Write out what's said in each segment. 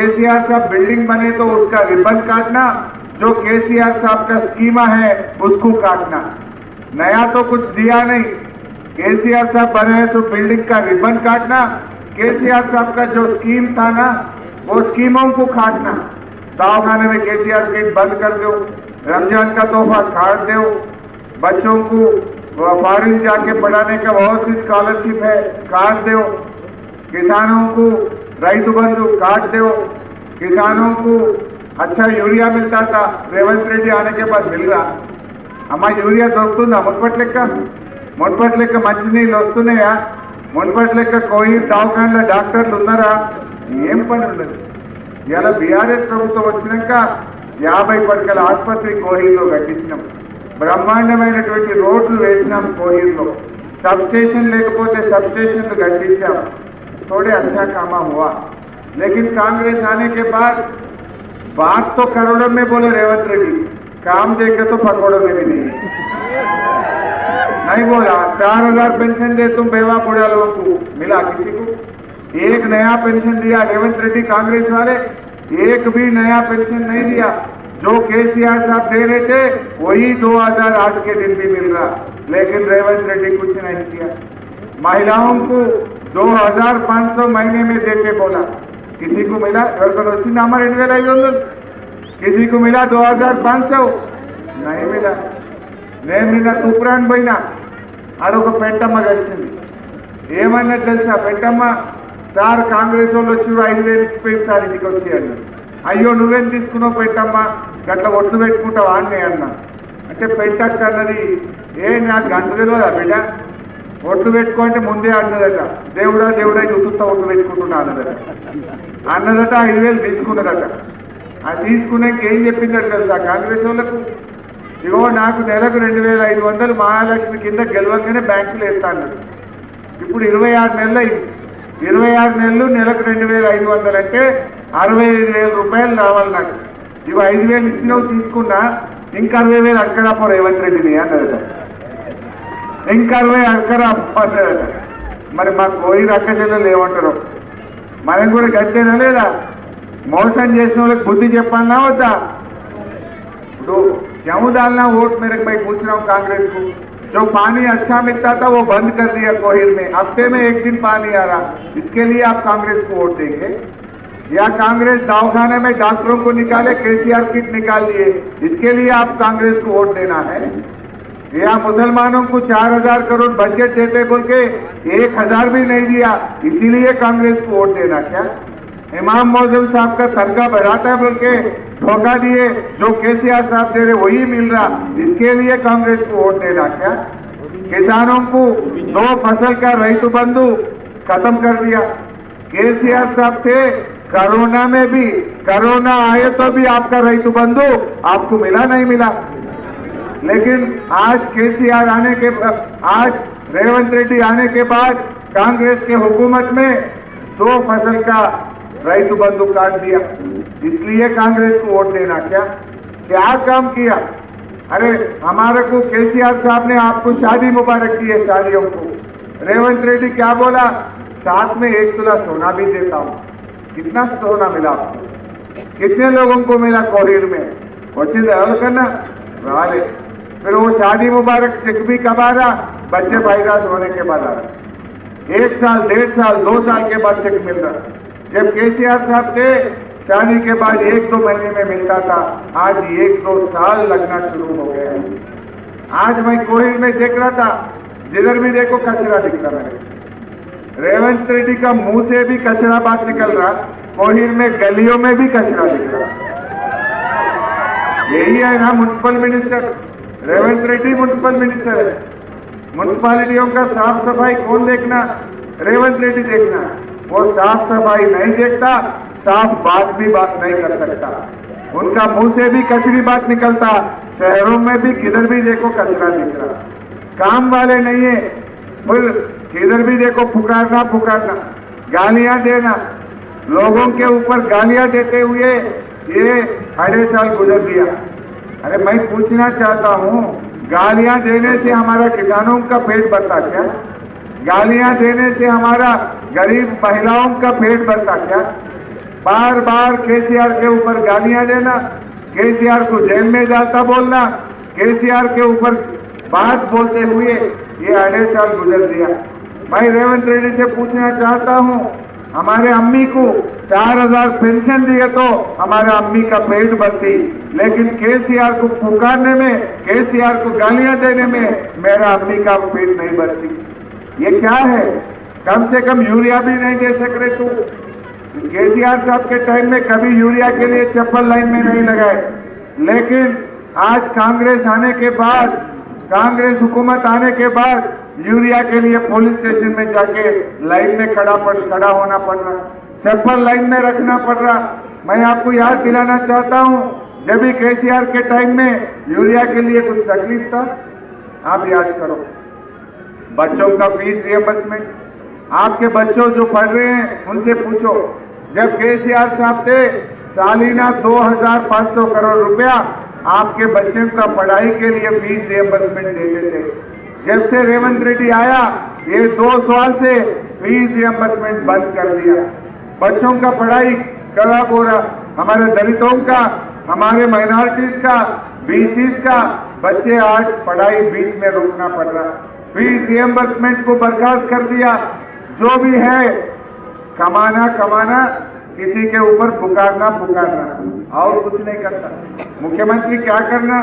केसीआर साहब बिल्डिंग बने तो उसका रिबन काटना, जो केसीआर साहब का स्कीमा है उसको काटना। नया तो कुछ दिया नहीं। केसीआर साहब बने हैं तो बिल्डिंग का रिबन काटना, केसीआर साहब का जो स्कीम था ना वो स्कीमों को काटना। दवाखाने में केसीआर किट बंद कर दो, रमजान का तोहफा काट दो, बच्चों को फॉरेन जाके पढ़ाने का बहुत सी स्कॉलरशिप है काट दो, किसानों को रैतु बंधु काट दो, किसानों को अच्छा यूरिया मिलता था, रेवंत रेड्डी आने के बाद मिल रहा। అమ్మా యూరియా దొరుకుతుందా? మున్పటి లెక్క మంచినీళ్ళు వస్తున్నాయా? మున్పటి లెక్క కోయి దవాఖానలో డాక్టర్లు ఉన్నారా? ఏం పని ఉండదు. ఇలా బీఆర్ఎస్ ప్రభుత్వం వచ్చినాక 50 పడకల ఆసుపత్రి కోహిల్లో కట్టించినాం, బ్రహ్మాండమైనటువంటి రోడ్లు వేసినాం కోహిల్లో, सब स्टेशन लेకపోతే सब स्टेशन కట్టించాం. थोड़े अच्छा कामा हुआ, लेकिन कांग्रेस आने के बाद बात तो करोड़ों में बोले रेवंत रेड्डी, काम देखे तो पकौड़ों में भी नहीं बोला। 4000 पेंशन दे तुम बेवा बुढ़ा लोगों को, मिला किसी को? एक नया पेंशन दिया रेवंत रेड्डी कांग्रेस वाले? एक भी नया पेंशन नहीं दिया। जो केसीआर साहब दे रहे थे वही 2000 आज के दिन भी मिल रहा, लेकिन रेवंत रेड्डी कुछ नहीं किया। महिलाओं को 2500 महीने में देके बोला, किसी को मिला? किसी को मिला 2500? नहीं मिला। నేను నిన్న తూప్రాన్ పోయినా, ఆడొక పెంటమ్మ కలిసింది. ఏమన్నది తెలుసా పెంటమ్మ? సార్ కాంగ్రెస్ వాళ్ళు వచ్చి 5000 ఇచ్చిపోయింది సార్ ఇంటికి వచ్చి అన్నారు. అయ్యో నువ్వేం తీసుకున్నావు పెంటమ్మ, గట్ల ఒట్లు పెట్టుకుంటావా అని అన్నా. అంటే పెంటక్క అన్నది, ఏ నాకు గంట తెలియదా బిడ్డ, ఒట్లు పెట్టుకుంటే ముందే అన్నదట, దేవుడా దేవుడా ఉత్తుతా ఒట్లు పెట్టుకుంటున్నా అన్నదట. 5000 తీసుకున్నదట. అది తీసుకున్నాక ఏం చెప్పిందట తెలుసా కాంగ్రెస్ వాళ్ళకు? ఇగో నాకు నెలకు 2500 మహాలక్ష్మి కింద గెలవంగానే బ్యాంకులో వేస్తాను. ఇప్పుడు 26 నెలలు అయింది. 26 నెలలు నెలకు 2500 అంటే 65,000 రూపాయలు రావాలి నాకు. ఇవి 5000 ఇచ్చినవి తీసుకున్నా, ఇంకా 60,000 అక్కరాపో రేవంత్ రెడ్డిని అన్నదట. ఇంకా 60 అక్కరాపో అన్నదట. మరి మా కోయి అక్క చెల్లెలు ఏమంటారు? మనం కూడా గట్టేనా లేదా? మోసం చేసిన వాళ్ళకి బుద్ధి చెప్పాలన్నా వద్దా? तो क्यों डालना वोट मेरे भाई पूछ रहा हूँ कांग्रेस को? जो पानी अच्छा मिलता था वो बंद कर दिया कोहिर में, हफ्ते में 1 दिन पानी आ रहा, इसके लिए आप कांग्रेस को वोट देंगे? या कांग्रेस दवाखाने में डॉक्टरों को निकाले, केसीआर किट निकाल दिए, इसके लिए आप कांग्रेस को वोट देना है? या मुसलमानों को 4000 करोड़ बजट देते बोल के 1000 भी नहीं दिया, इसीलिए कांग्रेस को वोट देना क्या? इमाम मौजूद साहब का तनख्वाह बढ़ाता है बोल के धोखा दिए, जो केसीआर साहब दे रहे वही मिल रहा, इसके लिए कांग्रेस को वोट देना क्या? किसानों को 2 फसल का रैतु बंधु खत्म कर दिया। केसीआर साहब थे कोरोना में भी, कोरोना आए तो भी आपका रैतु बंधु आपको मिला नहीं मिला। लेकिन आज केसीआर आने के, आज रेवंत रेड्डी आने के बाद कांग्रेस के हुकूमत में 2 फसल का रैतु बंधु काट दिया, इसलिए कांग्रेस को वोट देना क्या? क्या काम किया? अरे हमारे को केसीआर साहब ने आपको शादी मुबारक की है, शादियों को। रेवंत रेड्डी क्या बोला? साथ में 1 तोला सोना भी देता हूँ। कितना सोना मिला आपको? कितने लोगों को मिला कोहिर में? वचिंद करना वाले। फिर वो शादी मुबारक चेक भी कब आ रहा? बच्चे पैदाश होने के बाद आ रहा। 1 साल, 1.5 साल, 2 साल के बाद चेक मिल रहा। जब केसीआर साहब थे शादी के बाद 1-2 महीने में मिलता था, आज 1-2 साल लगना शुरू हो गया है। आज मैं कोहिर में देख रहा था, जिधर भी देखो कचरा दिख रहा है। रेवंत रेड्डी का मुंह से भी कचरा बात निकल रहा, कोहिर में गलियों में भी कचरा दिख रहा। यही है ना municipal minister? Revanth Reddy municipal minister है। म्युनिसिपालिटियों का साफ सफाई कौन देखना? रेवंत रेड्डी देखना। वो साफ सफाई नहीं देखता, साफ बात भी बात नहीं कर सकता। उनका मुंह से भी कचरी बात निकलता, शहरों में भी किधर भी देखो कचरा दिख रहा। काम वाले नहीं है, फिर किधर भी देखो पुकारना पुकारना, गालियां देना, लोगों के ऊपर गालियां देते हुए ये 2.5 साल गुजर दिया। अरे मैं पूछना चाहता हूँ, गालियां देने से हमारा किसानों का पेट भरता क्या? गालियां देने से हमारा गरीब महिलाओं का पेट भरता क्या? बार बार केसीआर के ऊपर गालियां देना, केसीआर को जेल में डालता बोलना, केसीआर के ऊपर बात बोलते हुए ये 2.5 साल गुजर दिया। मैं रेवंत रेड्डी से पूछना चाहता हूं, हमारे अम्मी को 4000 पेंशन दिए तो हमारे अम्मी का पेट भरती, लेकिन केसीआर को पुकारने में, केसीआर को गालियां देने में मेरा अम्मी का पेट नहीं भरती। ये क्या है? कम से कम यूरिया भी नहीं दे सक रहे तू। केसीआर साहब के टाइम में कभी यूरिया के लिए चप्पल लाइन में नहीं लगाए, लेकिन आज कांग्रेस आने के बाद, कांग्रेस हुकूमत आने के बाद यूरिया के लिए पुलिस स्टेशन में जाके लाइन में खड़ा होना पड़ रहा, चप्पल लाइन में रखना पड़ रहा। मैं आपको याद दिलाना चाहता हूं, जब भी केसीआर के टाइम में यूरिया के लिए कुछ तकलीफ था, आप याद करो। बच्चों का फीस रियम्बर्समेंट, आपके बच्चों जो पढ़ रहे हैं उनसे पूछो, जब केसीआर साहब थे सालीना 2500 करोड़ रुपया आपके बच्चों का पढ़ाई के लिए फीस रियम्बर्समेंट देते थे। जब से रेवंत रेड्डी आया, ये 2 साल से फीस रियम्बर्समेंट बंद कर दिया। बच्चों का पढ़ाई खराब हो रहा, हमारे दलितों का, हमारे माइनॉरिटीज का, बीसीज का बच्चे आज पढ़ाई बीच में रोकना पड़ रहा। फीस रियम्बर्समेंट को बर्खास्त कर दिया। जो भी है कमाना कमाना, किसी के ऊपर पुकारना पुकारना, और कुछ नहीं करता। मुख्यमंत्री क्या करना?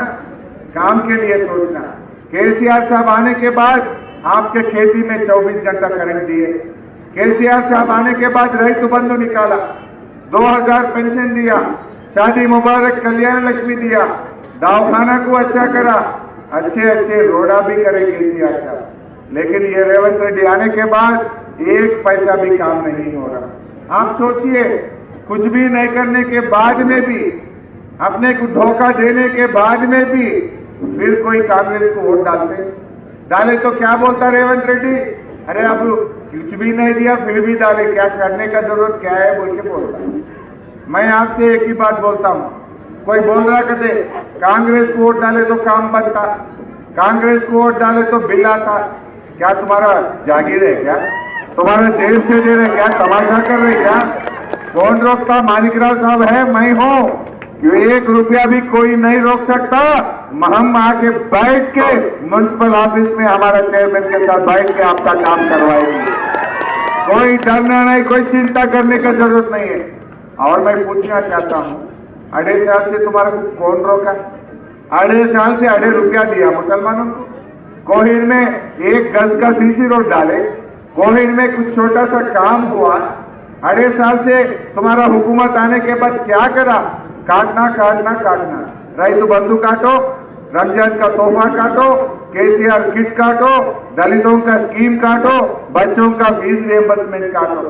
काम के लिए सोचना। केसीआर साहब आने के बाद आपके खेती में 24 घंटा करंट दिए। केसीआर साहब आने के बाद रैतु बंधु निकाला, 2000 पेंशन दिया, शादी मुबारक कल्याण लक्ष्मी दिया, दवाखाना को अच्छा करा, अच्छे रोड़ा भी करे केसीआर साहब। लेकिन ये रेवंत रेड्डी आने के बाद 1 पैसा भी काम नहीं हो रहा। आप सोचिए, कुछ भी नहीं करने के बाद में भी, अपने को धोखा देने के बाद में भी फिर कोई कांग्रेस को वोट डाले तो क्या बोलता रेवंत रेड्डी? अरे अब कुछ भी नहीं दिया फिर भी डाले, क्या करने का जरूरत क्या है बोल के बोलता। मैं आपसे एक ही बात बोलता हूं, कोई बोल रहा कहते कांग्रेस को वोट डाले तो काम बनता, कांग्रेस को वोट डाले तो बिल आता। क्या तुम्हारा जागीर है क्या? तुम्हारा जेब से दे रहे क्या? तमाशा कर रहे क्या? कौन रोकता? मानिकराव साहब है, मैं हूं। 1 रुपया भी कोई नहीं रोक सकता। हम आके बैठ के म्युनिसिपल ऑफिस में हमारा चेयरमैन के साथ बैठ के आपका काम करवाएंगे। कोई डरना नहीं, कोई चिंता करने का जरूरत नहीं है। और मैं पूछना चाहता हूं, 2.5 साल से तुम्हारा कौन रोका? 2.5 साल से 2.5 रुपया दिया मुसलमानों को। कोहिर में 1 गज का सीसी रोड डाले, कोहिर में कुछ छोटा सा काम हुआ। 2.5 साल से तुम्हारा हुकूमत आने के बाद क्या करा? काटना काटना काटना, रैतु बंधु काटो, रमजान का तोहफा काटो, केसीआर किट काटो, दलितों का स्कीम काटो, बच्चों का फीस रियम्बर्समेंट काटो।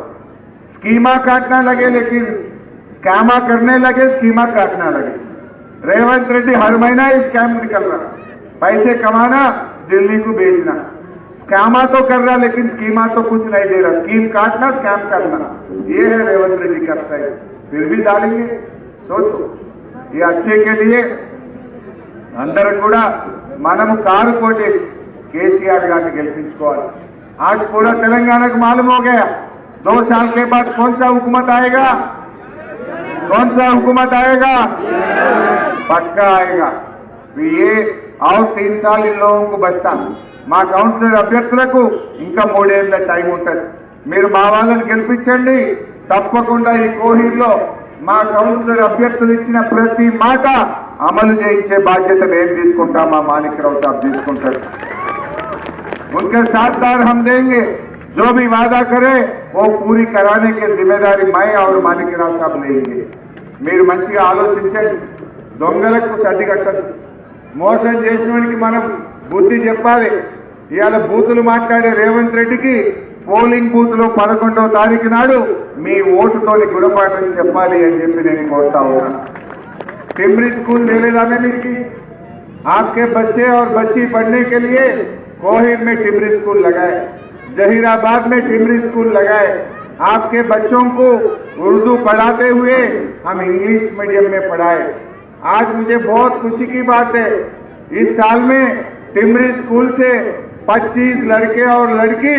स्कीमा काटना लगे, लेकिन स्कैमा करने लगे, स्कीमा काटना लगे। रेवंत रेड्डी हर महीना ही स्कैम निकल रहा, पैसे कमाना, दिल्ली को बेचना। स्कैमा तो कर रहा, लेकिन स्कीमा तो कुछ नहीं दे रहा। स्कीम काटना, स्कैम करना, ये है रेवंत रेड्डी का स्टाइल। फिर भी डालेंगे। सोचो, ये अच्छे के लिए अंदर కూడా మనము కారు कोटेस केसीआर गांधी गेलिंచుకోవాలి। आज पूरा तेलंगाना को मालूम हो गया, 2 साल के बाद कौन सा हुकूमत आएगा? कौन सा हुकूमत आएगा? पक्का आएगा। ये और 3 साल इन लोगों को बचता। మా కౌన్సిలర్ అభ్యర్థులకు ఇంకా 3 ఏళ్ల టైం ఉంటుంది। మీరు మా వాళ్ళని గెలిపించండి, తప్పకుండా ఈ కోహిర్లో మా కౌన్సిలర్ అభ్యర్థులు ఇచ్చిన ప్రతి మాట అమలు చేయించే బాధ్యత నేను తీసుకుంటా, మా మాణిక్రావు साहब తీసుకుంటారు। उनके साथदार हम देंगे, जो भी वादा करे वो पूरी कराने की जिम्मेदारी मैं और మాణిక్రావు साहब लेंगे। మీరు మంచిగా ఆలోచించండి, దొంగలకు సర్ది కట్టదు, మోసం చేసినోడికి మనం బుద్ధి చెప్పాలి। ఇవాళ బూతులు మాట్లాడే రేవంత్ రెడ్డికి పోలింగ్ బూత్ లో 11వ తారీఖు నాడు మీ ఓటుతోని గుణపాఠం చెప్పాలి అని చెప్పి నేను కోరుతా ఉన్నా। टिमरी स्कूल ले ले जाने की, आपके बच्चे और बच्ची पढ़ने के लिए कोहिर में टिमरी स्कूल लगाए, जहीराबाद में टिमरी स्कूल लगाए। आपके बच्चों को उर्दू पढ़ाते हुए हम इंग्लिश मीडियम में पढ़ाए। आज मुझे बहुत खुशी की बात है, इस साल में टिमरी स्कूल से 25 लड़के और लड़की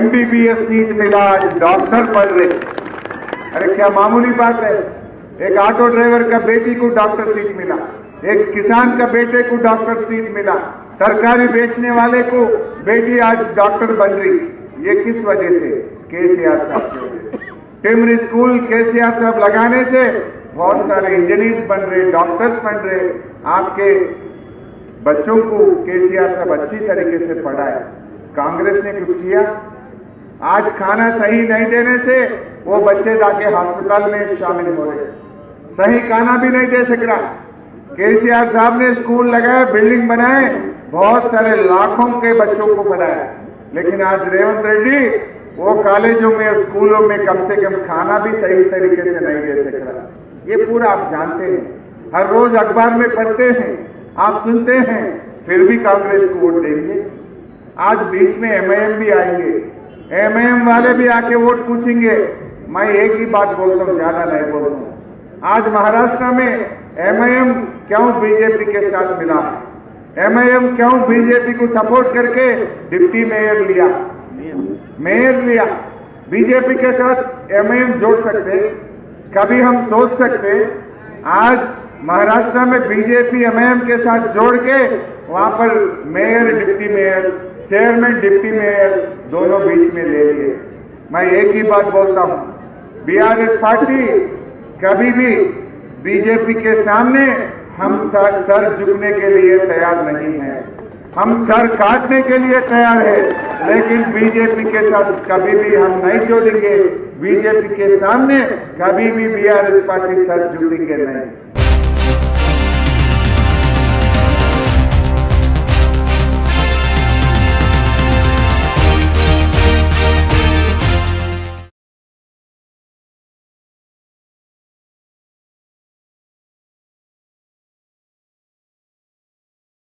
MBBS सीट मिला, आज डॉक्टर पढ़ रहे। अरे क्या मामूली बात है? एक ऑटो ड्राइवर का बेटी को डॉक्टर सीट मिला, एक किसान का बेटे को डॉक्टर सीट मिला, तरकारी बेचने वाले को बेटी आज डॉक्टर बन रही। ये किस वजह से? केसीआर साहब की वजह से। टिमरी स्कूल केसीआर साहब लगाने से बहुत सारे इंजीनियर्स बन रहे, डॉक्टर्स बन रहे। आपके बच्चों को केसीआर साहब अच्छी तरीके से पढ़ाए। कांग्रेस ने कुछ किया? आज खाना सही नहीं देने से वो बच्चे जाके अस्पताल में शामिल हो रहे, सही खाना भी नहीं दे सक रहा। केसीआर साहब ने स्कूल लगाए, बिल्डिंग बनाए, बहुत सारे लाखों के बच्चों को पढ़ाया, लेकिन आज रेवंत रेड्डी वो कॉलेजों में और स्कूलों में कम से कम खाना भी सही तरीके से नहीं दे सक रहा। ये पूरा आप जानते हैं, हर रोज अखबार में पढ़ते हैं, आप सुनते हैं, फिर भी कांग्रेस को वोट देंगे। आज बीच में एमआईएम भी आएंगे, एमआईएम वाले भी आके वोट पूछेंगे। मैं एक ही बात बोलता हूँ, ज्यादा नहीं बोलता हूँ। आज महाराष्ट्र में एमआईएम क्यों बीजेपी के साथ मिला? एमआईएम क्यों बीजेपी को सपोर्ट करके डिप्टी मेयर लिया? बीजेपी के साथ एमआईएम जोड़ सकते? कभी हम सोच सकते? आज महाराष्ट्र में बीजेपी एमआईएम के साथ जोड़ के वहां पर mayor, deputy mayor, chairman, deputy mayor दोनों बीच में ले लिए। मैं एक ही बात बोलता हूं, बीआरएस पार्टी कभी भी बीजेपी के सामने हम सर झुकने के लिए तैयार नहीं है। हम सर काटने के लिए तैयार है, लेकिन बीजेपी के साथ कभी भी हम नहीं जोड़ेंगे। बीजेपी के सामने कभी भी बीआरएस पार्टी सर झुकेंगे नहीं।